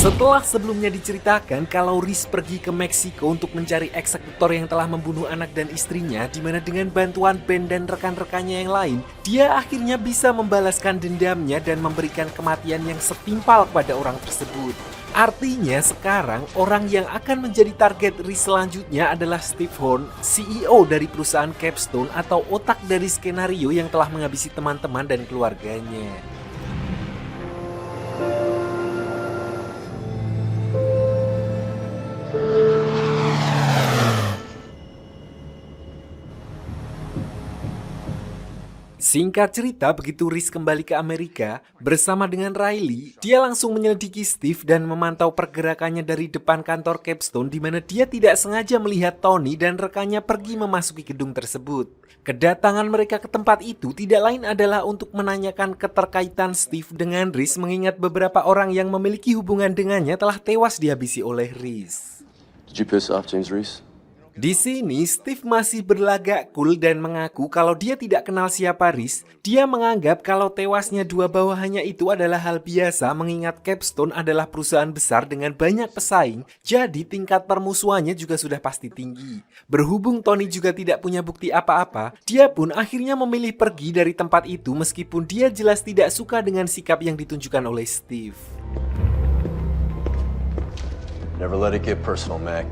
Setelah sebelumnya diceritakan kalau Riz pergi ke Meksiko untuk mencari eksekutor yang telah membunuh anak dan istrinya, di mana dengan bantuan Ben dan rekan-rekannya yang lain, dia akhirnya bisa membalaskan dendamnya dan memberikan kematian yang setimpal kepada orang tersebut. Artinya sekarang orang yang akan menjadi target Riz selanjutnya adalah Steve Horn, CEO dari perusahaan Capstone atau otak dari skenario yang telah menghabisi teman-teman dan keluarganya. Singkat cerita, begitu Riz kembali ke Amerika bersama dengan Riley, dia langsung menyelidiki Steve dan memantau pergerakannya dari depan kantor Capstone, di mana dia tidak sengaja melihat Tony dan rekannya pergi memasuki gedung tersebut. Kedatangan mereka ke tempat itu tidak lain adalah untuk menanyakan keterkaitan Steve dengan Riz, mengingat beberapa orang yang memiliki hubungan dengannya telah tewas dihabisi oleh Riz. Did you piss off James Reese? Di sini, Steve masih berlagak cool dan mengaku kalau dia tidak kenal siapa Riz. Dia menganggap kalau tewasnya dua bawahannya itu adalah hal biasa, mengingat Capstone adalah perusahaan besar dengan banyak pesaing, jadi tingkat permusuhannya juga sudah pasti tinggi. Berhubung Tony juga tidak punya bukti apa-apa, dia pun akhirnya memilih pergi dari tempat itu meskipun dia jelas tidak suka dengan sikap yang ditunjukkan oleh Steve. Never let it get personal, Mac.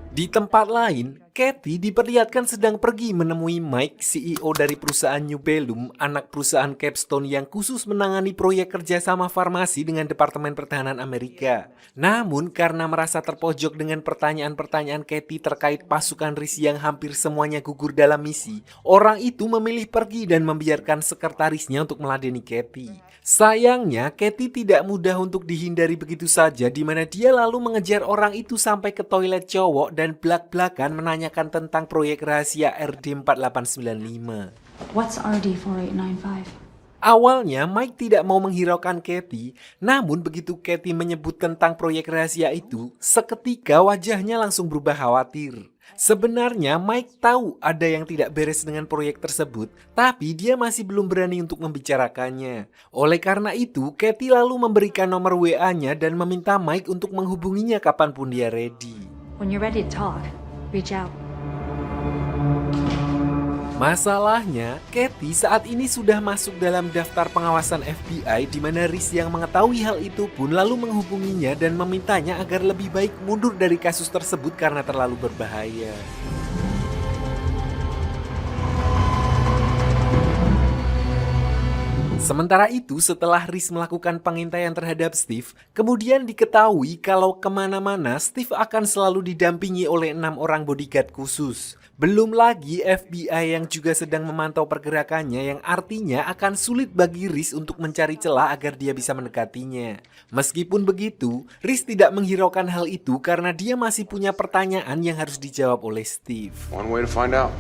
Di tempat lain, Kathy diperlihatkan sedang pergi menemui Mike, CEO dari perusahaan New Bellum, anak perusahaan Capstone yang khusus menangani proyek kerjasama farmasi dengan Departemen Pertahanan Amerika. Namun, karena merasa terpojok dengan pertanyaan-pertanyaan Kathy terkait pasukan Riz yang hampir semuanya gugur dalam misi, orang itu memilih pergi dan membiarkan sekretarisnya untuk meladeni Kathy. Sayangnya, Kathy tidak mudah untuk dihindari begitu saja, di mana dia lalu mengejar orang itu sampai ke toilet cowok dan belak-belakan menanyakan tentang proyek rahasia RD4895. What's RD4895? Awalnya Mike tidak mau menghiraukan Kathy, namun begitu Kathy menyebut tentang proyek rahasia itu, seketika wajahnya langsung berubah khawatir. Sebenarnya Mike tahu ada yang tidak beres dengan proyek tersebut, tapi dia masih belum berani untuk membicarakannya. Oleh karena itu, Kathy lalu memberikan nomor WA-nya dan meminta Mike untuk menghubunginya kapanpun dia ready. When you're ready to talk, reach out. Masalahnya, Kathy saat ini sudah masuk dalam daftar pengawasan FBI, di mana Riz yang mengetahui hal itu pun lalu menghubunginya dan memintanya agar lebih baik mundur dari kasus tersebut karena terlalu berbahaya. Sementara itu, setelah Riz melakukan pengintaian terhadap Steve, kemudian diketahui kalau kemana-mana Steve akan selalu didampingi oleh 6 orang bodyguard khusus. Belum lagi FBI yang juga sedang memantau pergerakannya, yang artinya akan sulit bagi Riz untuk mencari celah agar dia bisa mendekatinya. Meskipun begitu, Riz tidak menghiraukan hal itu karena dia masih punya pertanyaan yang harus dijawab oleh Steve. One way to find out.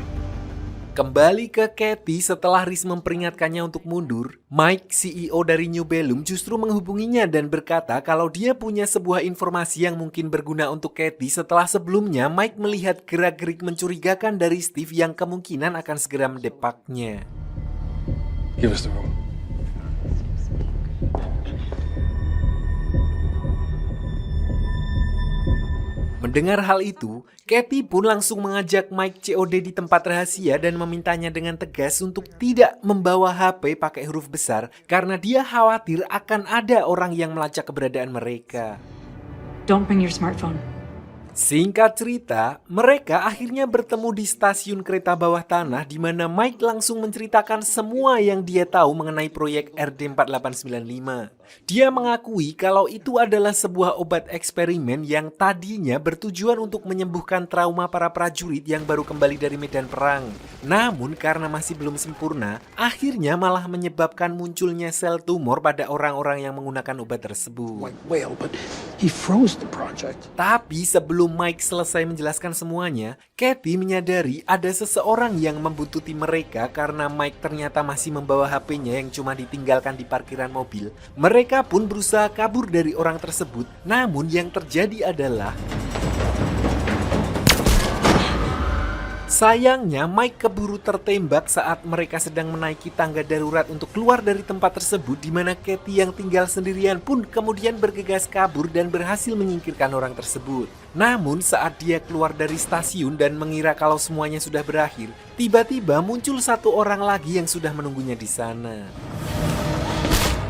Kembali ke Kathy setelah Riz memperingatkannya untuk mundur, Mike, CEO dari New Bellum, justru menghubunginya dan berkata kalau dia punya sebuah informasi yang mungkin berguna untuk Kathy setelah sebelumnya Mike melihat gerak-gerik mencurigakan dari Steve yang kemungkinan akan segera mendepaknya. Give us the room. Mendengar hal itu, Kathy pun langsung mengajak Mike COD di tempat rahasia dan memintanya dengan tegas untuk tidak membawa HP pakai huruf besar karena dia khawatir akan ada orang yang melacak keberadaan mereka. Don't bring your smartphone. Singkat cerita, mereka akhirnya bertemu di stasiun kereta bawah tanah di mana Mike langsung menceritakan semua yang dia tahu mengenai proyek RD4895. Dia mengakui kalau itu adalah sebuah obat eksperimen yang tadinya bertujuan untuk menyembuhkan trauma para prajurit yang baru kembali dari medan perang. Namun karena masih belum sempurna, akhirnya malah menyebabkan munculnya sel tumor pada orang-orang yang menggunakan obat tersebut. Whale, but he froze the project. Tapi sebelum Mike selesai menjelaskan semuanya, Kathy menyadari ada seseorang yang membuntuti mereka karena Mike ternyata masih membawa HP-nya yang cuma ditinggalkan di parkiran mobil. Mereka pun berusaha kabur dari orang tersebut, namun yang terjadi adalah Sayangnya, Mike keburu tertembak saat mereka sedang menaiki tangga darurat untuk keluar dari tempat tersebut, di mana Katie yang tinggal sendirian pun kemudian bergegas kabur dan berhasil menyingkirkan orang tersebut. Namun saat dia keluar dari stasiun dan mengira kalau semuanya sudah berakhir, tiba-tiba muncul satu orang lagi yang sudah menunggunya di sana.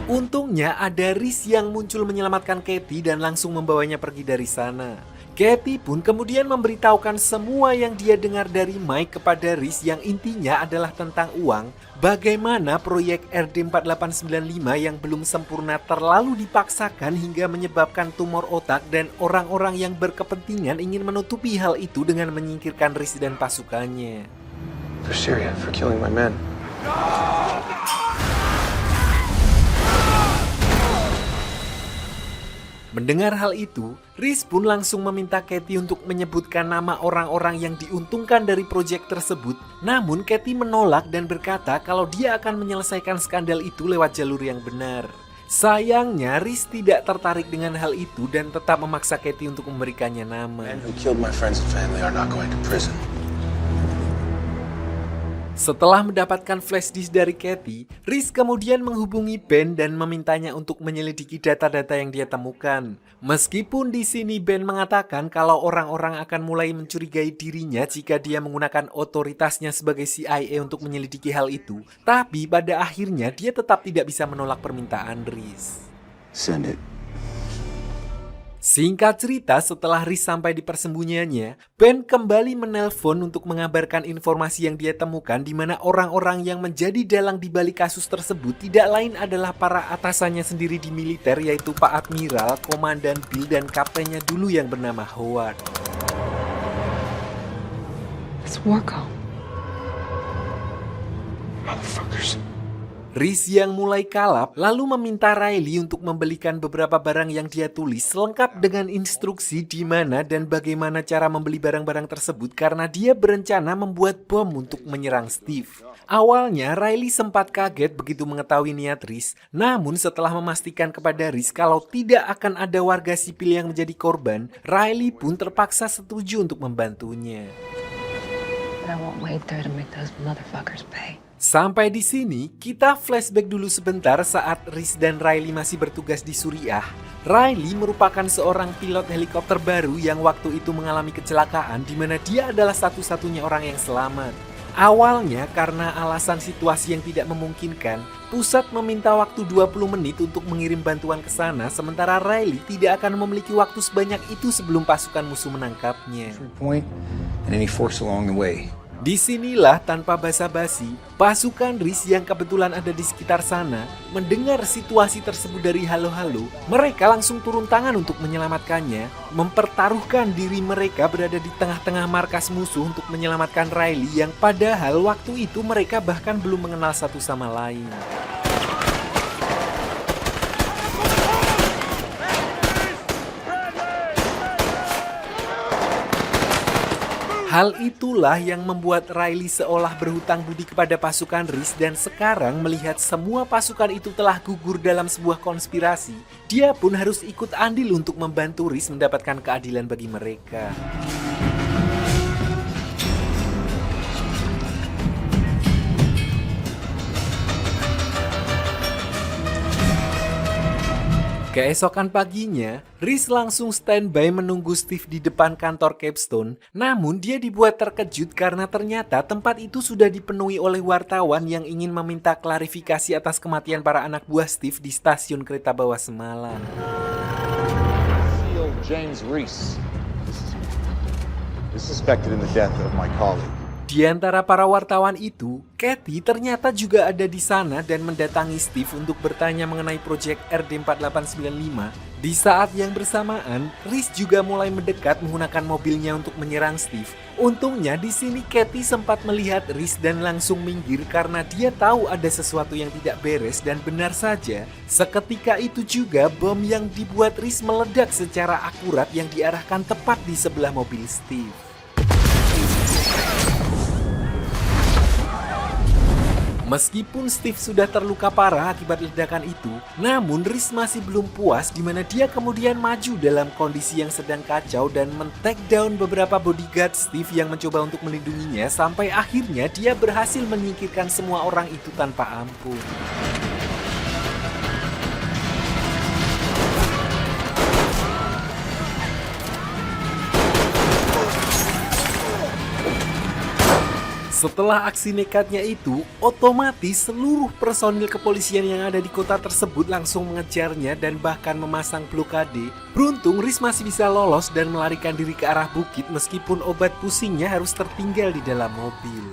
Untungnya ada Reese yang muncul menyelamatkan Katie dan langsung membawanya pergi dari sana. Katie pun kemudian memberitahukan semua yang dia dengar dari Mike kepada Reese, yang intinya adalah tentang uang, bagaimana proyek RD4895 yang belum sempurna terlalu dipaksakan hingga menyebabkan tumor otak, dan orang-orang yang berkepentingan ingin menutupi hal itu dengan menyingkirkan Reese dan pasukannya. For Syria, for killing my men. Mendengar hal itu, Reese pun langsung meminta Katie untuk menyebutkan nama orang-orang yang diuntungkan dari proyek tersebut. Namun Katie menolak dan berkata kalau dia akan menyelesaikan skandal itu lewat jalur yang benar. Sayangnya Reese tidak tertarik dengan hal itu dan tetap memaksa Katie untuk memberikannya nama. Men who killed my friends and family are not going to prison. Setelah mendapatkan flash disk dari Katie, Reese kemudian menghubungi Ben dan memintanya untuk menyelidiki data-data yang dia temukan. Meskipun di sini Ben mengatakan kalau orang-orang akan mulai mencurigai dirinya jika dia menggunakan otoritasnya sebagai CIA untuk menyelidiki hal itu, tapi pada akhirnya dia tetap tidak bisa menolak permintaan Reese. Send it. Singkat cerita, setelah Reese sampai di persembunyiannya, Ben kembali menelpon untuk mengabarkan informasi yang dia temukan, di mana orang-orang yang menjadi dalang di balik kasus tersebut tidak lain adalah para atasannya sendiri di militer, yaitu Pak Admiral, Komandan Bill, dan kaptennya dulu yang bernama Howard. It's Warcom. Motherfuckers. Reese yang mulai kalap lalu meminta Riley untuk membelikan beberapa barang yang dia tulis lengkap dengan instruksi di mana dan bagaimana cara membeli barang-barang tersebut, karena dia berencana membuat bom untuk menyerang Steve. Awalnya Riley sempat kaget begitu mengetahui niat Reese, namun setelah memastikan kepada Reese kalau tidak akan ada warga sipil yang menjadi korban, Riley pun terpaksa setuju untuk membantunya. But I won't wait there to make those motherfuckers pay. Sampai di sini, kita flashback dulu sebentar saat Reese dan Riley masih bertugas di Suriah. Riley merupakan seorang pilot helikopter baru yang waktu itu mengalami kecelakaan, di mana dia adalah satu-satunya orang yang selamat. Awalnya karena alasan situasi yang tidak memungkinkan, pusat meminta waktu 20 menit untuk mengirim bantuan ke sana, sementara Riley tidak akan memiliki waktu sebanyak itu sebelum pasukan musuh menangkapnya. Point and any force along the way. Disinilah tanpa basa-basi, pasukan Reese yang kebetulan ada di sekitar sana mendengar situasi tersebut dari halo-halo, mereka langsung turun tangan untuk menyelamatkannya, mempertaruhkan diri mereka berada di tengah-tengah markas musuh untuk menyelamatkan Riley yang padahal waktu itu mereka bahkan belum mengenal satu sama lain. Hal itulah yang membuat Riley seolah berhutang budi kepada pasukan Reese, dan sekarang melihat semua pasukan itu telah gugur dalam sebuah konspirasi, dia pun harus ikut andil untuk membantu Reese mendapatkan keadilan bagi mereka. Keesokan paginya, Reese langsung standby menunggu Steve di depan kantor Capstone. Namun dia dibuat terkejut karena ternyata tempat itu sudah dipenuhi oleh wartawan yang ingin meminta klarifikasi atas kematian para anak buah Steve di stasiun kereta bawah semalam. Seal James Reese is suspected in the death of my colleague. Di antara para wartawan itu, Katie ternyata juga ada di sana dan mendatangi Steve untuk bertanya mengenai proyek RD4895. Di saat yang bersamaan, Reese juga mulai mendekat menggunakan mobilnya untuk menyerang Steve. Untungnya di sini Katie sempat melihat Reese dan langsung minggir karena dia tahu ada sesuatu yang tidak beres, dan benar saja, seketika itu juga bom yang dibuat Reese meledak secara akurat yang diarahkan tepat di sebelah mobil Steve. Meskipun Steve sudah terluka parah akibat ledakan itu, namun Reese masih belum puas di mana dia kemudian maju dalam kondisi yang sedang kacau dan men-take down beberapa bodyguard Steve yang mencoba untuk melindunginya sampai akhirnya dia berhasil menyingkirkan semua orang itu tanpa ampun. Setelah aksi nekatnya itu, otomatis seluruh personil kepolisian yang ada di kota tersebut langsung mengejarnya dan bahkan memasang blokade. Beruntung Reese masih bisa lolos dan melarikan diri ke arah bukit meskipun obat pusingnya harus tertinggal di dalam mobil.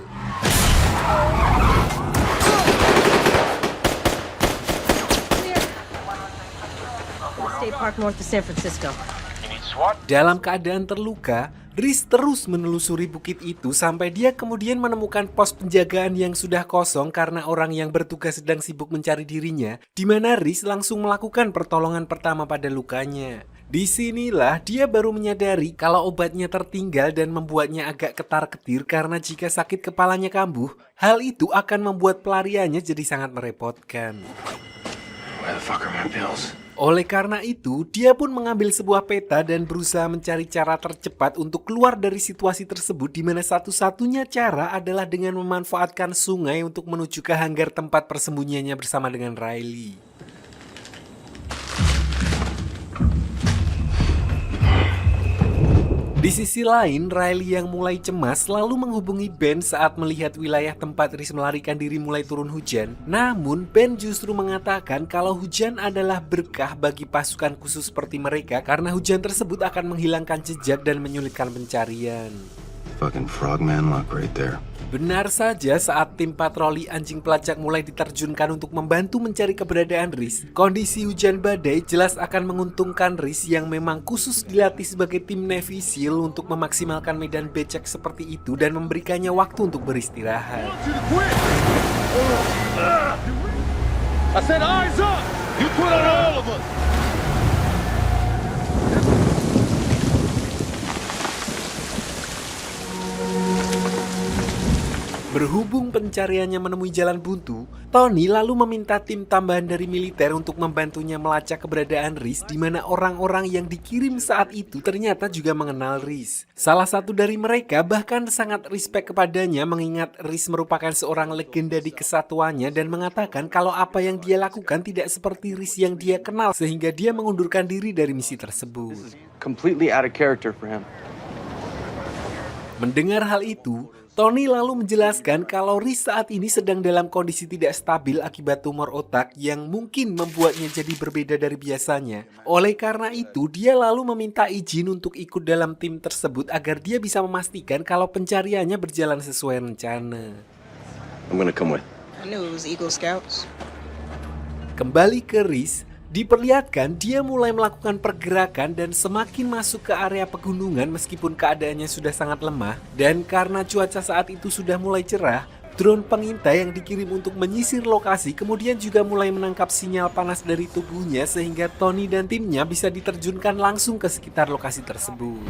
State Park north of San Francisco. Dalam keadaan terluka, Reese terus menelusuri bukit itu sampai dia kemudian menemukan pos penjagaan yang sudah kosong karena orang yang bertugas sedang sibuk mencari dirinya, di mana Reese langsung melakukan pertolongan pertama pada lukanya. Disinilah dia baru menyadari kalau obatnya tertinggal dan membuatnya agak ketar-ketir karena jika sakit kepalanya kambuh, hal itu akan membuat pelariannya jadi sangat merepotkan. Where the fuck are my pills? Oleh karena itu, dia pun mengambil sebuah peta dan berusaha mencari cara tercepat untuk keluar dari situasi tersebut di mana satu-satunya cara adalah dengan memanfaatkan sungai untuk menuju ke hanggar tempat persembunyiannya bersama dengan Riley. Di sisi lain, Riley yang mulai cemas lalu menghubungi Ben saat melihat wilayah tempat Reese melarikan diri mulai turun hujan. Namun, Ben justru mengatakan kalau hujan adalah berkah bagi pasukan khusus seperti mereka karena hujan tersebut akan menghilangkan jejak dan menyulitkan pencarian. Fucking frogman luck right there. Benar saja saat tim patroli anjing pelacak mulai diterjunkan untuk membantu mencari keberadaan Reese, kondisi hujan badai jelas akan menguntungkan Reese yang memang khusus dilatih sebagai tim Navy SEAL untuk memaksimalkan medan becek seperti itu dan memberikannya waktu untuk beristirahat. I said eyes up! You put on all of us! Berhubung pencariannya menemui jalan buntu, Tony lalu meminta tim tambahan dari militer untuk membantunya melacak keberadaan Reese di mana orang-orang yang dikirim saat itu ternyata juga mengenal Reese. Salah satu dari mereka bahkan sangat respect kepadanya mengingat Reese merupakan seorang legenda di kesatuannya dan mengatakan kalau apa yang dia lakukan tidak seperti Reese yang dia kenal sehingga dia mengundurkan diri dari misi tersebut. Completely out of character for him. Mendengar hal itu, Tony lalu menjelaskan kalau Reese saat ini sedang dalam kondisi tidak stabil akibat tumor otak yang mungkin membuatnya jadi berbeda dari biasanya. Oleh karena itu, dia lalu meminta izin untuk ikut dalam tim tersebut agar dia bisa memastikan kalau pencariannya berjalan sesuai rencana. I'm gonna come with. I knew it was Eagle Scouts. Kembali ke Reese, diperlihatkan dia mulai melakukan pergerakan dan semakin masuk ke area pegunungan meskipun keadaannya sudah sangat lemah. Dan karena cuaca saat itu sudah mulai cerah, drone pengintai yang dikirim untuk menyisir lokasi kemudian juga mulai menangkap sinyal panas dari tubuhnya sehingga Tony dan timnya bisa diterjunkan langsung ke sekitar lokasi tersebut.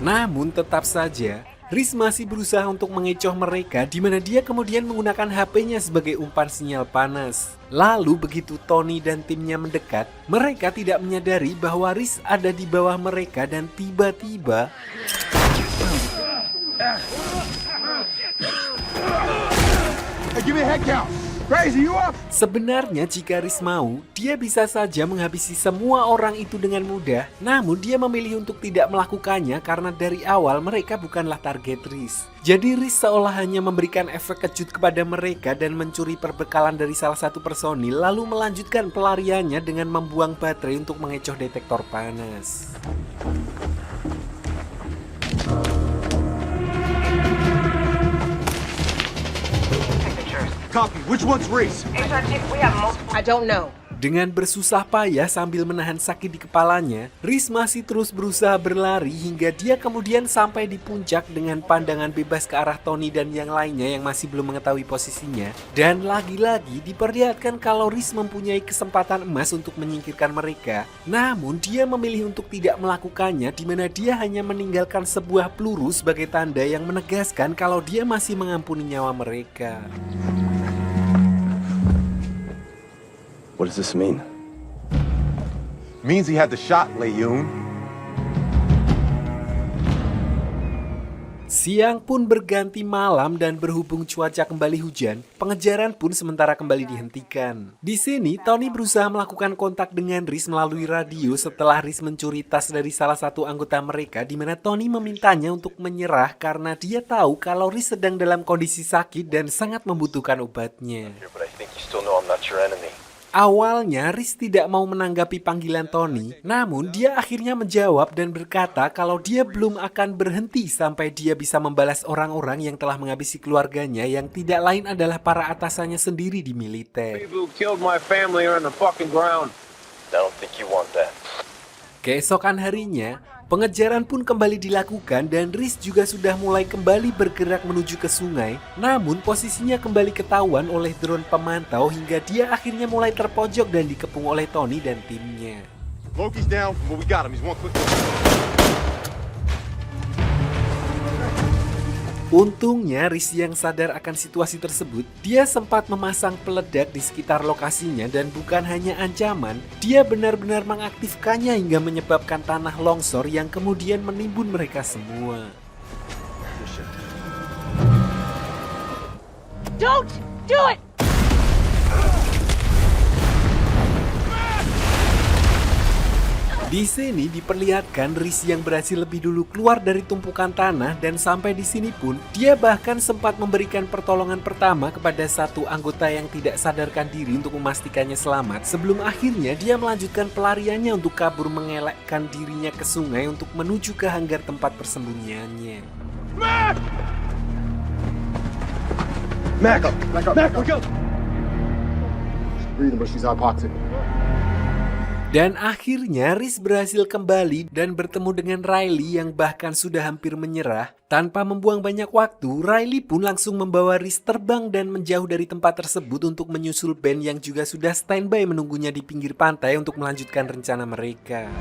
Namun tetap saja, Reese masih berusaha untuk mengecoh mereka di mana dia kemudian menggunakan HP-nya sebagai umpan sinyal panas. Lalu begitu Tony dan timnya mendekat, mereka tidak menyadari bahwa Reese ada di bawah mereka dan tiba-tiba Hey, give me a head count! Crazy, you up? sebenarnya jika Reese mau, dia bisa saja menghabisi semua orang itu dengan mudah. Namun dia memilih untuk tidak melakukannya karena dari awal mereka bukanlah target Reese. Jadi Reese seolah hanya memberikan efek kejut kepada mereka dan mencuri perbekalan dari salah satu personil lalu melanjutkan pelariannya dengan membuang baterai untuk mengecoh detektor panas. Copy. Which one's Reese? I don't know. Dengan bersusah payah sambil menahan sakit di kepalanya, Riz masih terus berusaha berlari hingga dia kemudian sampai di puncak dengan pandangan bebas ke arah Tony dan yang lainnya yang masih belum mengetahui posisinya. Dan lagi-lagi diperlihatkan kalau Riz mempunyai kesempatan emas untuk menyingkirkan mereka. Namun dia memilih untuk tidak melakukannya, di mana dia hanya meninggalkan sebuah peluru sebagai tanda yang menegaskan kalau dia masih mengampuni nyawa mereka. What does this mean? Means he had the shot, Layun. Siang pun berganti malam dan berhubung cuaca kembali hujan, pengejaran pun sementara kembali dihentikan. Di sini, Tony berusaha melakukan kontak dengan Riz melalui radio setelah Riz mencuri tas dari salah satu anggota mereka, di mana Tony memintanya untuk menyerah karena dia tahu kalau Riz sedang dalam kondisi sakit dan sangat membutuhkan obatnya. Awalnya Riz tidak mau menanggapi panggilan Tony, namun dia akhirnya menjawab dan berkata kalau dia belum akan berhenti sampai dia bisa membalas orang-orang yang telah menghabisi keluarganya yang tidak lain adalah para atasannya sendiri di militer. Keesokan harinya, pengejaran pun kembali dilakukan dan Riz juga sudah mulai kembali bergerak menuju ke sungai. Namun posisinya kembali ketahuan oleh drone pemantau hingga dia akhirnya mulai terpojok dan dikepung oleh Tony dan timnya. Loki's down, but we got him. He's one quick. Untungnya Riz yang sadar akan situasi tersebut, dia sempat memasang peledak di sekitar lokasinya dan bukan hanya ancaman, dia benar-benar mengaktifkannya hingga menyebabkan tanah longsor yang kemudian menimbun mereka semua. Don't do it! Di sini diperlihatkan Riz yang berhasil lebih dulu keluar dari tumpukan tanah dan sampai di sini pun dia bahkan sempat memberikan pertolongan pertama kepada satu anggota yang tidak sadarkan diri untuk memastikannya selamat sebelum akhirnya dia melanjutkan pelariannya untuk kabur mengelakkan dirinya ke sungai untuk menuju ke hanggar tempat persembunyiannya. Mac, wake up. Breathing, but she's hypoxic. Dan akhirnya Riz berhasil kembali dan bertemu dengan Riley yang bahkan sudah hampir menyerah. Tanpa membuang banyak waktu, Riley pun langsung membawa Riz terbang dan menjauh dari tempat tersebut untuk menyusul Ben yang juga sudah standby menunggunya di pinggir pantai untuk melanjutkan rencana mereka.